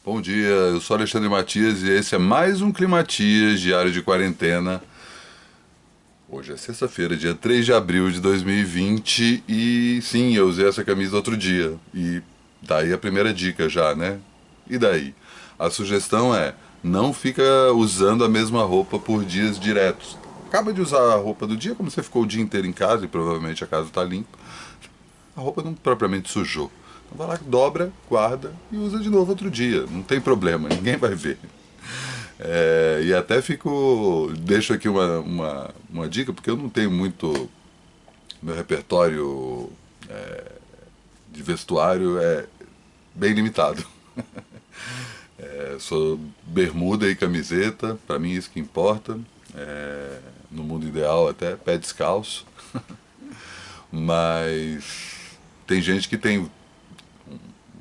Bom dia, eu sou Alexandre Matias e esse é mais um Climatias Diário de Quarentena. Hoje é sexta-feira, dia 3 de abril de 2020 e sim, eu usei essa camisa outro dia. E daí a primeira dica já, né? E daí? A sugestão é, não fica usando a mesma roupa por dias diretos. Acaba de usar a roupa do dia, como você ficou o dia inteiro em casa e provavelmente a casa está limpa, a roupa não propriamente sujou. Então vai lá, dobra, guarda e usa de novo outro dia. Não tem problema, ninguém vai ver. E até fico. Deixo aqui uma dica, porque eu não tenho muito. Meu repertório de vestuário é bem limitado. Sou bermuda e camiseta, pra mim isso que importa. No mundo ideal, até pé descalço. Mas tem gente que tem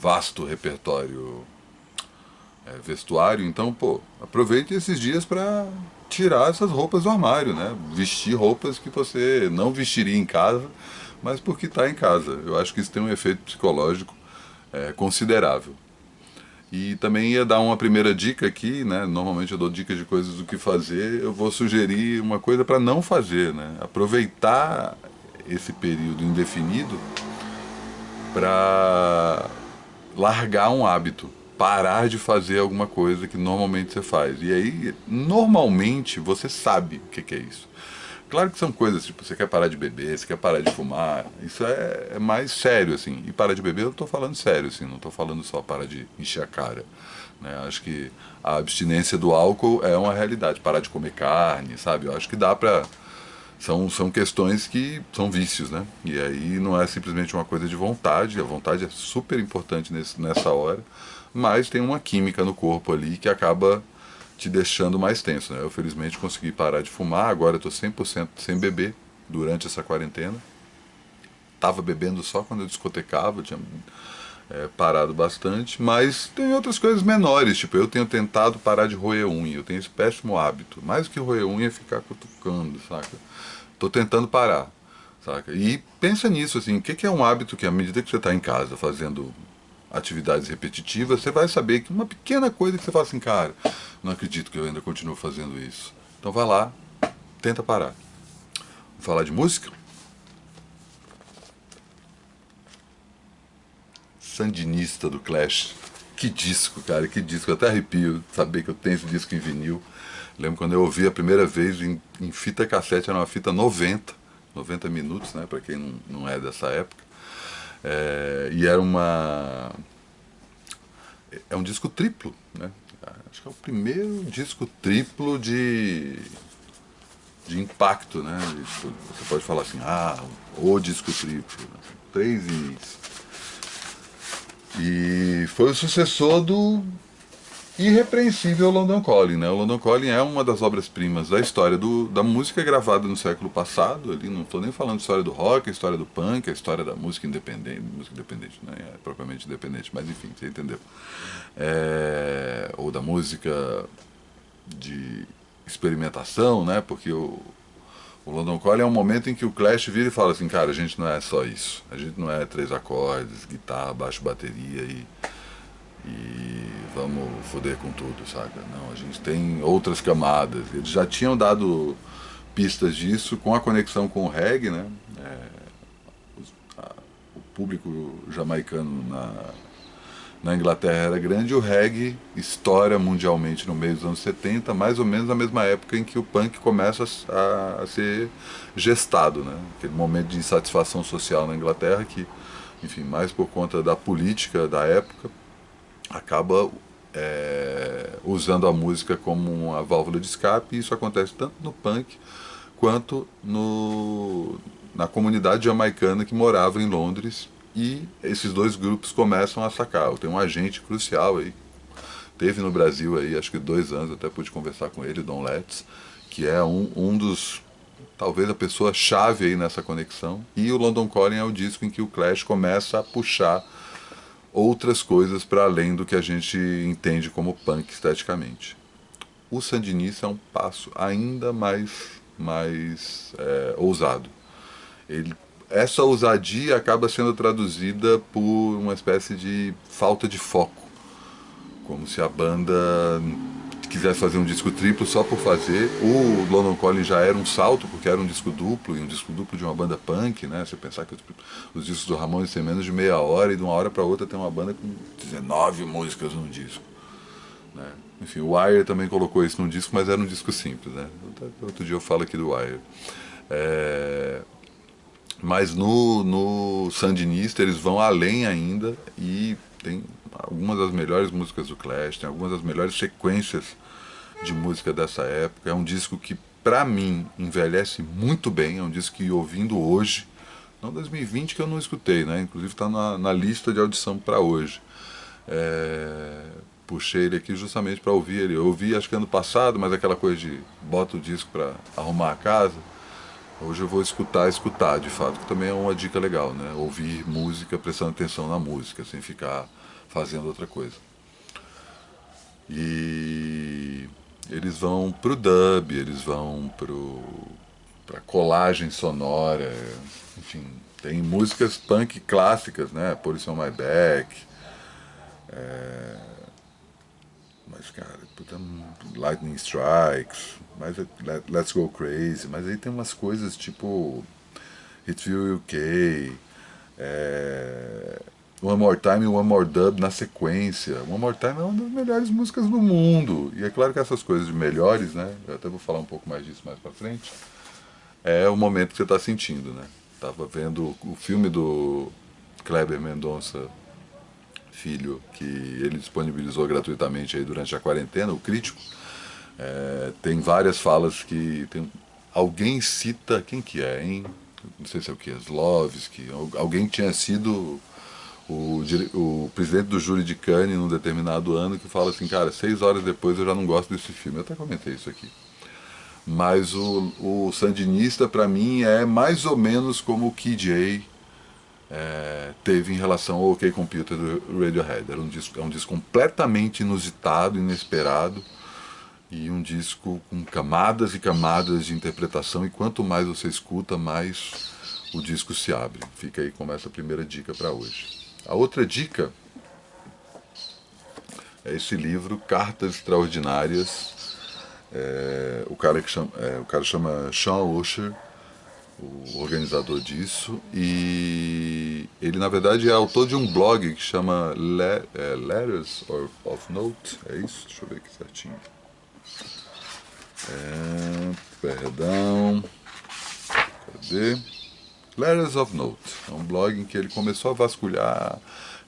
vasto repertório vestuário, então, pô, aproveite esses dias para tirar essas roupas do armário, né? Vestir roupas que você não vestiria em casa, mas porque está em casa. Eu acho que isso tem um efeito psicológico considerável. E também ia dar uma primeira dica aqui, né? Normalmente eu dou dicas de coisas do que fazer. Eu vou sugerir uma coisa para não fazer, né? Aproveitar esse período indefinido para largar um hábito, parar de fazer alguma coisa que normalmente você faz. E aí, normalmente, você sabe o que é isso. Claro que são coisas, tipo, você quer parar de beber, você quer parar de fumar, isso é mais sério, assim. E parar de beber eu tô falando sério, assim, não tô falando só parar de encher a cara. Né? Acho que a abstinência do álcool é uma realidade, parar de comer carne, sabe? Eu acho que dá pra são questões que são vícios, né? E aí não é simplesmente uma coisa de vontade, a vontade é super importante nessa hora, mas tem uma química no corpo ali que acaba te deixando mais tenso, né? Eu felizmente consegui parar de fumar, agora eu tô 100% sem beber durante essa quarentena. Tava bebendo só quando eu discotecava, tinha parado bastante, mas tem outras coisas menores, tipo, eu tenho tentado parar de roer unha, eu tenho esse péssimo hábito, mais que roer unha é ficar cutucando, saca? Tô tentando parar, saca? E pensa nisso, assim, o que é um hábito que à medida que você está em casa fazendo atividades repetitivas, você vai saber que uma pequena coisa que você fala assim, cara, não acredito que eu ainda continuo fazendo isso. Então vai lá, tenta parar. Vamos falar de música? Sandinista do Clash. Que disco, cara, que disco. Eu até arrepio saber que eu tenho esse disco em vinil. Lembro quando eu ouvi a primeira vez em fita cassete, era uma fita 90 minutos, né, pra quem não é dessa época. E era é um disco triplo, né? Acho que é o primeiro disco triplo de impacto, né? Você pode falar assim, o disco triplo. Né? Três inícios. E foi o sucessor do irrepreensível London Calling, né? O London Calling é uma das obras-primas da história da música gravada no século passado. Ali não estou nem falando de história do rock, a história do punk, a história da música independente, não é propriamente independente, mas enfim, você entendeu? Ou da música de experimentação, né? Porque o London Calling é um momento em que o Clash vira e fala assim, cara, a gente não é só isso. A gente não é três acordes, guitarra, baixo, bateria e vamos foder com tudo, saca? Não, a gente tem outras camadas. Eles já tinham dado pistas disso com a conexão com o reggae, né? O público jamaicano na Inglaterra era grande, o reggae estoura mundialmente no meio dos anos 70, mais ou menos na mesma época em que o punk começa a ser gestado, né? Aquele momento de insatisfação social na Inglaterra que, enfim, mais por conta da política da época, acaba usando a música como uma válvula de escape, e isso acontece tanto no punk quanto na comunidade jamaicana que morava em Londres, e esses dois grupos começam a sacar. Tem um agente crucial aí, teve no Brasil aí acho que 2 anos, até pude conversar com ele, Don Letts, que é um dos, talvez a pessoa chave aí nessa conexão, e o London Calling é o disco em que o Clash começa a puxar outras coisas para além do que a gente entende como punk esteticamente. O Sandinista é um passo ainda mais ousado. Essa ousadia acaba sendo traduzida por uma espécie de falta de foco. como se a banda quisesse fazer um disco triplo só por fazer. O London Calling já era um salto, porque era um disco duplo, e um disco duplo de uma banda punk, né? Você pensar que os discos do Ramones têm menos de meia hora, e de uma hora para outra tem uma banda com 19 músicas num disco, né? Enfim, o Wire também colocou isso num disco, mas era um disco simples, né? Outro dia eu falo aqui do Wire. Mas no Sandinista eles vão além ainda e tem algumas das melhores músicas do Clash, tem algumas das melhores sequências de música dessa época. É um disco que, pra mim, envelhece muito bem. É um disco que, ouvindo hoje, não 2020 que eu não escutei, né? Inclusive está na lista de audição para hoje. Puxei ele aqui justamente para ouvir ele. Eu ouvi acho que ano passado, mas aquela coisa de bota o disco para arrumar a casa. Hoje eu vou escutar de fato, que também é uma dica legal, né? Ouvir música prestando atenção na música, sem ficar fazendo outra coisa. E eles vão pro dub, eles vão pra colagem sonora, enfim, tem músicas punk clássicas, né? Police on My Back, mas cara, puta, Lightning Strikes, mas Let's Go Crazy, mas aí tem umas coisas tipo Hitville UK, One More Time e One More Dub na sequência. One More Time é uma das melhores músicas do mundo. E é claro que essas coisas de melhores, né? Eu até vou falar um pouco mais disso mais pra frente. É o momento que você tá sentindo, né? Tava vendo o filme do Kleber Mendonça Filho, que ele disponibilizou gratuitamente aí durante a quarentena, o Crítico. Tem várias falas que tem, alguém cita, quem que é, hein? Não sei se é o que, Slovski, alguém tinha sido o presidente do júri de Cannes num determinado ano que fala assim, cara, 6 horas depois eu já não gosto desse filme. Eu até comentei isso aqui. Mas o Sandinista, pra mim, é mais ou menos como o KJ teve em relação ao OK Computer do Radiohead. É um disco completamente inusitado, inesperado, e um disco com camadas e camadas de interpretação, e quanto mais você escuta, mais o disco se abre. Fica aí como essa primeira dica para hoje. A outra dica é esse livro, Cartas Extraordinárias. O cara chama Sean Osher, o organizador disso, e ele na verdade é autor de um blog que chama Letters of Note, é isso? Deixa eu ver aqui certinho. Perdão, cadê? Letters of Note, é um blog em que ele começou a vasculhar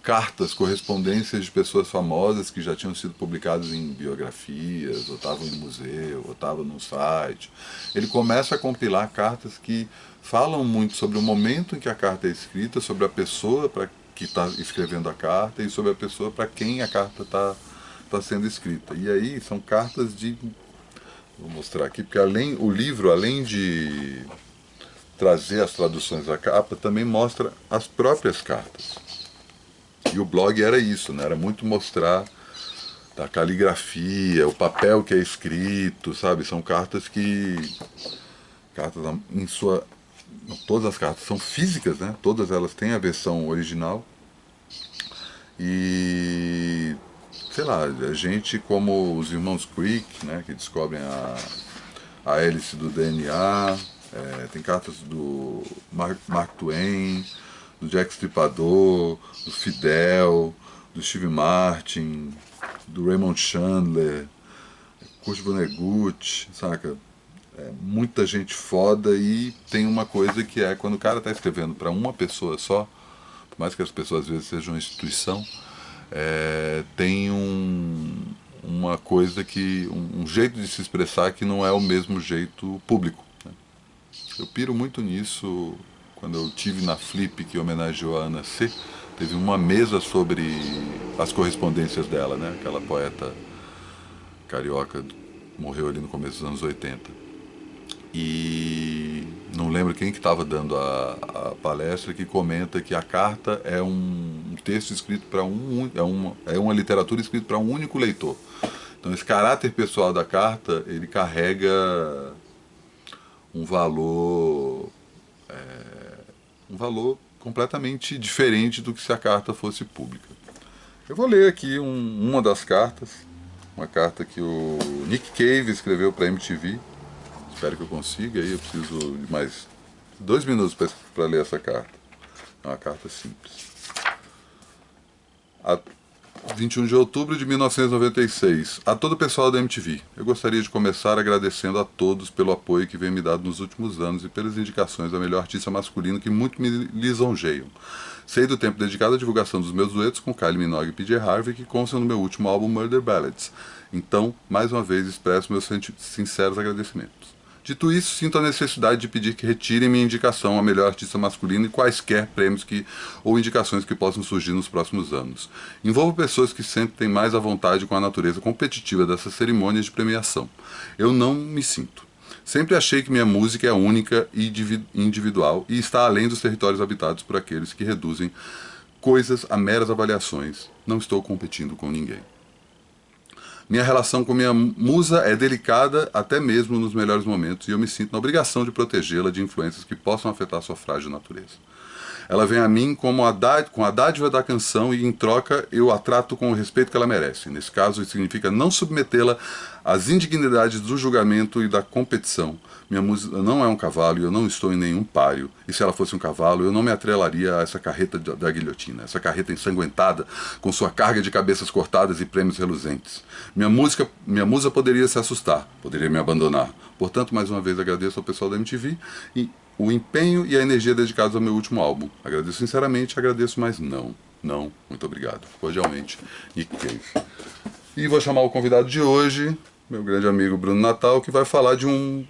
cartas, correspondências de pessoas famosas que já tinham sido publicadas em biografias, ou estavam em museu, ou estavam no site. Ele começa a compilar cartas que falam muito sobre o momento em que a carta é escrita, sobre a pessoa que está escrevendo a carta e sobre a pessoa para quem a carta está sendo escrita. E aí são cartas de... Vou mostrar aqui, porque o livro, além de trazer as traduções da capa, também mostra as próprias cartas. E o blog era isso, né? Era muito mostrar a caligrafia, o papel que é escrito, sabe? São cartas que... Cartas em sua... Todas as cartas são físicas, né? Todas elas têm a versão original. E... Sei lá, a gente como os irmãos Crick, né? Que descobrem a hélice do DNA. Tem cartas do Mark Twain, do Jack Stripador, do Fidel, do Steve Martin, do Raymond Chandler, Kurt Vonnegut, saca? Muita gente foda, e tem uma coisa que é quando o cara tá escrevendo para uma pessoa só, por mais que as pessoas às vezes sejam uma instituição, tem uma coisa que, um jeito de se expressar que não é o mesmo jeito público, né? Eu piro muito nisso. Quando eu tive na Flip, que homenageou a Ana C, teve uma mesa sobre as correspondências dela, né? Aquela poeta carioca, morreu ali no começo dos anos 80. E não lembro quem que estava dando a palestra, que comenta que a carta é um texto escrito para uma literatura escrita para um único leitor. Então esse caráter pessoal da carta, ele carrega um valor completamente diferente do que se a carta fosse pública. Eu vou ler aqui uma das cartas, uma carta que o Nick Cave escreveu para MTV. Espero que eu consiga, aí eu preciso de mais 2 minutos para ler essa carta. É uma carta simples. A 21 de outubro de 1996. A todo o pessoal da MTV, eu gostaria de começar agradecendo a todos pelo apoio que vem me dado nos últimos anos e pelas indicações a melhor artista masculino que muito me lisonjeiam. Sei do tempo dedicado à divulgação dos meus duetos com Kylie Minogue e PJ Harvey, que constam no meu último álbum Murder Ballads. Então, mais uma vez, expresso meus sinceros agradecimentos. Dito isso, sinto a necessidade de pedir que retirem minha indicação a melhor artista masculino e quaisquer prêmios ou indicações que possam surgir nos próximos anos. Envolvo pessoas que sempre têm mais à vontade com a natureza competitiva dessas cerimônias de premiação. Eu não me sinto. Sempre achei que minha música é única e individual e está além dos territórios habitados por aqueles que reduzem coisas a meras avaliações. Não estou competindo com ninguém. Minha relação com minha musa é delicada até mesmo nos melhores momentos e eu me sinto na obrigação de protegê-la de influências que possam afetar sua frágil natureza. Ela vem a mim com a dádiva da canção e, em troca, eu a trato com o respeito que ela merece. Nesse caso, isso significa não submetê-la às indignidades do julgamento e da competição. Minha música não é um cavalo e eu não estou em nenhum páreo. E se ela fosse um cavalo, eu não me atrelaria a essa carreta da guilhotina, essa carreta ensanguentada, com sua carga de cabeças cortadas e prêmios reluzentes. Minha musa poderia se assustar, poderia me abandonar. Portanto, mais uma vez agradeço ao pessoal da MTV e o empenho e a energia dedicados ao meu último álbum. Agradeço sinceramente, agradeço, mas não, muito obrigado. Cordialmente, Nick Cave. E vou chamar o convidado de hoje, meu grande amigo Bruno Natal, que vai falar de um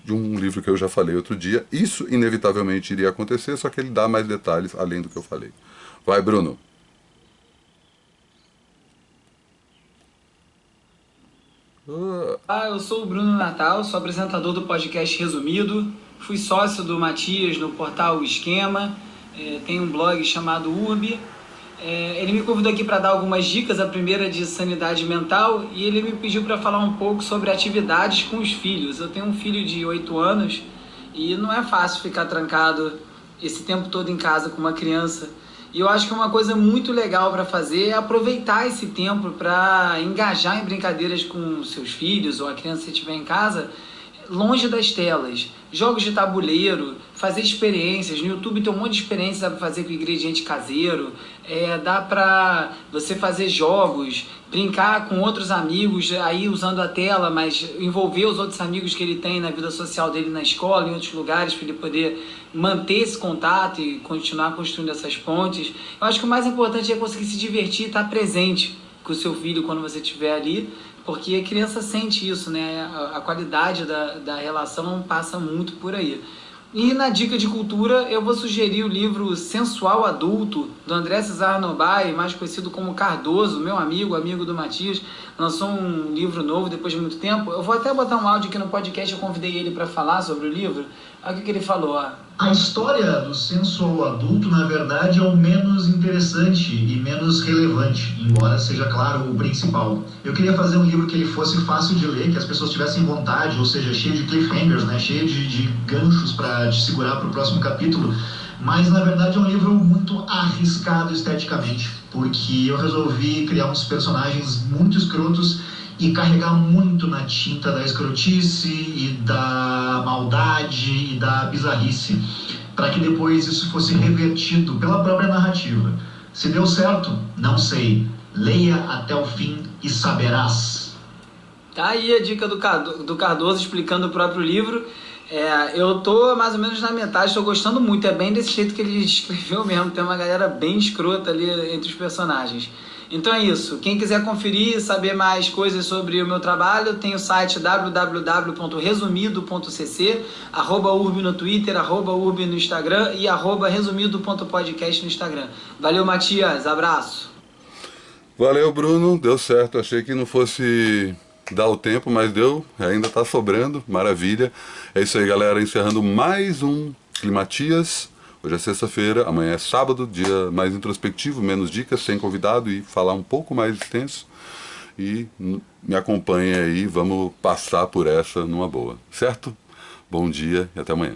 livro que eu já falei outro dia. Isso inevitavelmente iria acontecer, só que ele dá mais detalhes além do que eu falei. Vai, Bruno. Eu sou o Bruno Natal, sou apresentador do podcast Resumido, fui sócio do Matias no portal O Esquema, tenho um blog chamado Urb. Ele me convidou aqui para dar algumas dicas, a primeira de sanidade mental, e ele me pediu para falar um pouco sobre atividades com os filhos. Eu tenho um filho de 8 anos e não é fácil ficar trancado esse tempo todo em casa com uma criança. E eu acho que uma coisa muito legal para fazer é aproveitar esse tempo para engajar em brincadeiras com seus filhos ou a criança que estiver em casa, longe das telas. Jogos de tabuleiro, fazer experiências. No YouTube tem um monte de experiências para fazer com ingrediente caseiro. Dá para você fazer jogos, brincar com outros amigos, aí usando a tela, mas envolver os outros amigos que ele tem na vida social dele na escola, em outros lugares, para ele poder manter esse contato e continuar construindo essas pontes. Eu acho que o mais importante é conseguir se divertir e estar presente com o seu filho quando você estiver ali, porque a criança sente isso, né? A qualidade da relação passa muito por aí. E na dica de cultura, eu vou sugerir o livro Sensual Adulto, do André Cesar Nobai, mais conhecido como Cardoso, meu amigo do Matias. Lançou um livro novo depois de muito tempo. Eu vou até botar um áudio aqui no podcast, eu convidei ele para falar sobre o livro. Olha o que ele falou. A história do sensual adulto, na verdade, é o menos interessante e menos relevante, embora seja, claro, o principal. Eu queria fazer um livro que ele fosse fácil de ler, que as pessoas tivessem vontade, ou seja, cheio de cliffhangers, né? Cheio de ganchos para te segurar para o próximo capítulo. Mas, na verdade, é um livro muito arriscado esteticamente, porque eu resolvi criar uns personagens muito escrotos e carregar muito na tinta da escrotice e da maldade e da bizarrice, para que depois isso fosse revertido pela própria narrativa. Se deu certo, não sei. Leia até o fim e saberás. Tá aí a dica do Cardoso explicando o próprio livro. Eu tô mais ou menos na metade, tô gostando muito. É bem desse jeito que ele escreveu mesmo. Tem uma galera bem escrota ali entre os personagens. Então é isso. Quem quiser conferir, saber mais coisas sobre o meu trabalho, tem o site www.resumido.cc, @urb no Twitter, @urb no Instagram e @resumido.podcast no Instagram. Valeu, Matias. Abraço. Valeu, Bruno. Deu certo. Achei que não fosse dar o tempo, mas deu. Ainda tá sobrando. Maravilha. É isso aí, galera. Encerrando mais um Climatias. Hoje é sexta-feira, amanhã é sábado, dia mais introspectivo, menos dicas, sem convidado e falar um pouco mais extenso. E me acompanhem aí, vamos passar por essa numa boa, certo? Bom dia e até amanhã.